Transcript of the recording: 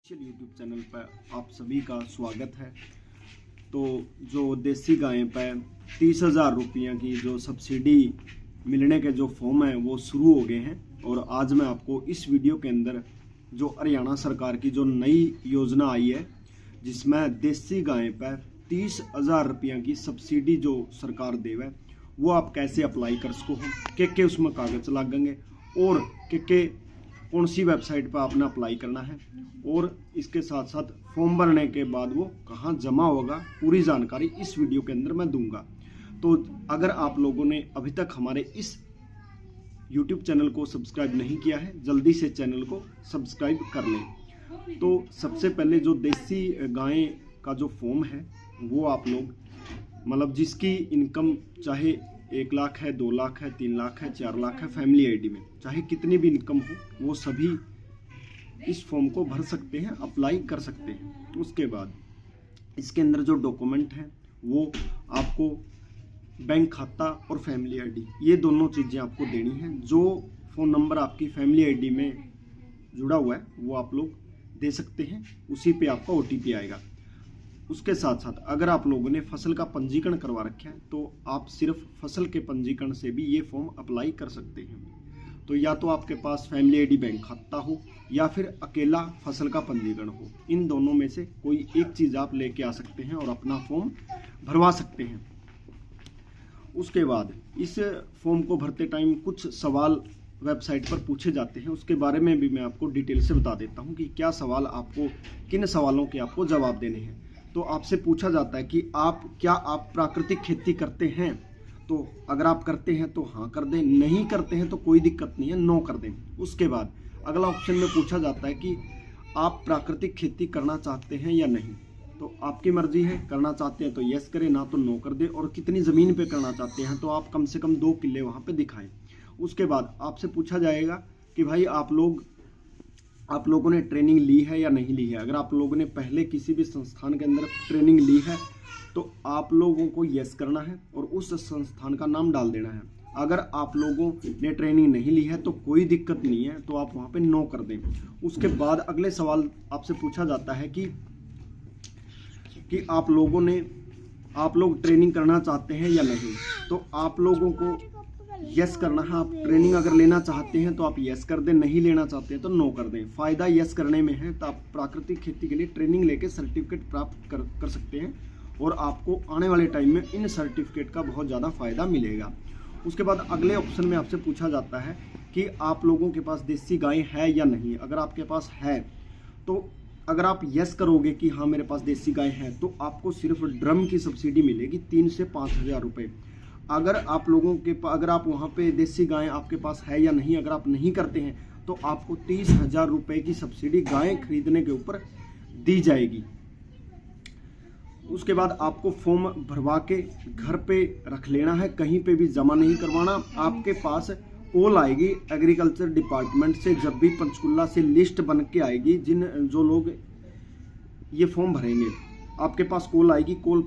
YouTube channel पर आप सभी का स्वागत है। तो जो देसी गाय पर 30,000 रुपये की जो सब्सिडी मिलने के जो फॉर्म हैं वो शुरू हो गए हैं और आज मैं आपको इस वीडियो के अंदर जो हरियाणा सरकार की जो नई योजना आई है जिसमें देसी गाय पर 30,000 रुपये की सब्सिडी जो सरकार देवे वो आप कैसे अप्लाई कर सको हो, के उसमें कागज लागेंगे और के कौन सी वेबसाइट पर आपने अप्लाई करना है और इसके साथ साथ फॉर्म भरने के बाद वो कहाँ जमा होगा, पूरी जानकारी इस वीडियो के अंदर मैं दूंगा। तो अगर आप लोगों ने अभी तक हमारे इस YouTube चैनल को सब्सक्राइब नहीं किया है, जल्दी से चैनल को सब्सक्राइब कर लें। तो सबसे पहले जो देसी गाय का जो फॉर्म है वो आप लोग मतलब जिसकी इनकम चाहे 1 लाख है, 2 लाख है, 3 लाख है, 4 लाख है, फैमिली आईडी में चाहे कितनी भी इनकम हो वो सभी इस फॉर्म को भर सकते हैं, अप्लाई कर सकते हैं। उसके बाद इसके अंदर जो डॉक्यूमेंट हैं वो आपको बैंक खाता और फैमिली आईडी ये दोनों चीज़ें आपको देनी हैं। जो फ़ोन नंबर आपकी फैमिली आईडी में जुड़ा हुआ है वो आप लोग दे सकते हैं, उसी पे आपका OTP आएगा। उसके साथ साथ अगर आप लोगों ने फसल का पंजीकरण करवा रखा है तो आप सिर्फ फसल के पंजीकरण से भी ये फॉर्म अप्लाई कर सकते हैं। तो या तो आपके पास फैमिली आईडी बैंक खाता हो या फिर अकेला फसल का पंजीकरण हो, इन दोनों में से कोई एक चीज़ आप लेके आ सकते हैं और अपना फॉर्म भरवा सकते हैं। उसके बाद इस फॉर्म को भरते टाइम कुछ सवाल वेबसाइट पर पूछे जाते हैं, उसके बारे में भी मैं आपको डिटेल से बता देता हूँ कि क्या सवाल आपको, किन सवालों के आपको जवाब देने हैं। तो आपसे पूछा जाता है कि क्या आप प्राकृतिक खेती करते हैं, तो अगर आप करते हैं तो हाँ कर दें, नहीं करते हैं तो कोई दिक्कत नहीं है, नो कर दें। उसके बाद अगला ऑप्शन में पूछा जाता है कि आप प्राकृतिक खेती करना चाहते हैं या नहीं, तो आपकी मर्जी है, करना चाहते हैं तो यस करें, ना तो नो कर दें। और कितनी ज़मीन पे करना चाहते हैं तो आप कम से कम 2 किले वहाँ पे दिखाएं। उसके बाद आपसे पूछा जाएगा कि भाई आप लोगों ने ट्रेनिंग ली है या नहीं ली है। अगर आप लोगों ने पहले किसी भी संस्थान के अंदर ट्रेनिंग ली है तो आप लोगों को यस करना है और उस संस्थान का नाम डाल देना है। अगर आप लोगों ने ट्रेनिंग नहीं ली है तो कोई दिक्कत नहीं है, तो आप वहाँ पे नो कर दें। उसके बाद अगले सवाल आपसे पूछा जाता है कि आप लोग ट्रेनिंग करना चाहते हैं या नहीं, तो आप लोगों को यस करना है। आप ट्रेनिंग अगर लेना चाहते हैं तो आप यस कर दें, नहीं लेना चाहते हैं तो नो कर दें। फ़ायदा यस करने में है, तो आप प्राकृतिक खेती के लिए ट्रेनिंग लेके सर्टिफिकेट प्राप्त कर सकते हैं और आपको आने वाले टाइम में इन सर्टिफिकेट का बहुत ज़्यादा फ़ायदा मिलेगा। उसके बाद अगले ऑप्शन में आपसे पूछा जाता है कि आप लोगों के पास देसी गाय है या नहीं। अगर आपके पास है तो अगर आप यस करोगे कि हाँ मेरे पास देसी गाय है तो आपको सिर्फ ड्रम की सब्सिडी मिलेगी 3 से 5,000 रुपये। अगर आप वहाँ पे देसी गाय आपके पास है या नहीं, अगर आप नहीं करते हैं तो आपको 30,000 रुपये की सब्सिडी गाय खरीदने के ऊपर दी जाएगी। उसके बाद आपको फॉर्म भरवा के घर पे रख लेना है, कहीं पे भी जमा नहीं करवाना। आपके पास कॉल आएगी एग्रीकल्चर डिपार्टमेंट से, जब भी पंचकुला से लिस्ट बन के आएगी जो लोग ये फॉर्म भरेंगे आपके पास कॉल आएगी। कॉल